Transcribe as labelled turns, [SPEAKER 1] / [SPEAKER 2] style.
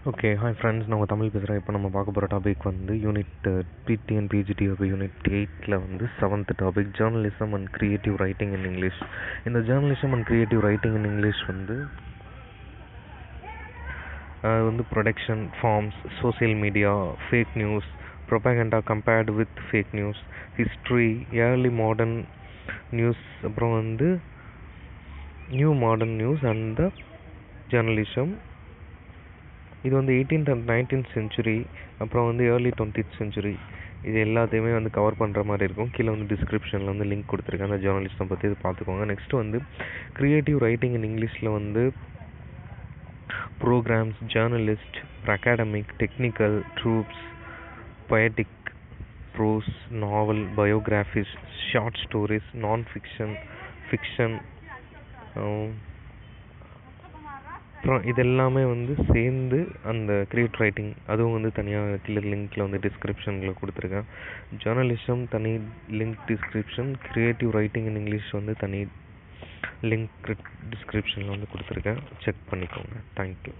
[SPEAKER 1] Okay hi friends, நான் உங்கள் தமிழ் பேசுகிறேன். இப்போ நம்ம பார்க்க போகிற டாபிக் வந்து யூனிட் பிடிஎன் பிஜிடிஓபி யூனிட் 8ல் வந்து 7th topic journalism and creative writing in English. இந்த journalism and creative writing in English வந்து production forms, social media, fake news, propaganda compared with fake news, history, early modern news, அப்புறம் வந்து new modern news and the journalism. இது வந்து 18th and 19th century, அப்புறம் வந்து early 20th century, இது எல்லாத்தையுமே வந்து கவர் பண்ணுற மாதிரி இருக்கும். கீழே வந்து டிஸ்கிரிப்ஷனில் வந்து லிங்க் கொடுத்துருக்கேன், அந்த ஜேர்னலிஸ்ட்டை பற்றி இது பார்த்துக்கோங்க. நெக்ஸ்ட் வந்து கிரியேட்டிவ் ரைட்டிங் இன் இங்கிலீஷில் வந்து programs, journalist, academic, technical, troops, poetic, prose, novel, biographies, short stories, non fiction, fiction, அப்புறம் இதெல்லாமே வந்து சேர்ந்து அந்த கிரியேட் ரைட்டிங், அதுவும் வந்து தனியாக கீழே லிங்க்கில் வந்து டிஸ்கிரிப்ஷனில் கொடுத்துருக்கேன். ஜேர்னலிசம் தனி link description, creative writing in English வந்து தனி லிங்க் டிஸ்கிரிப்ஷனில் வந்து கொடுத்துருக்கேன். செக் பண்ணிக்கோங்க. தேங்க்யூ.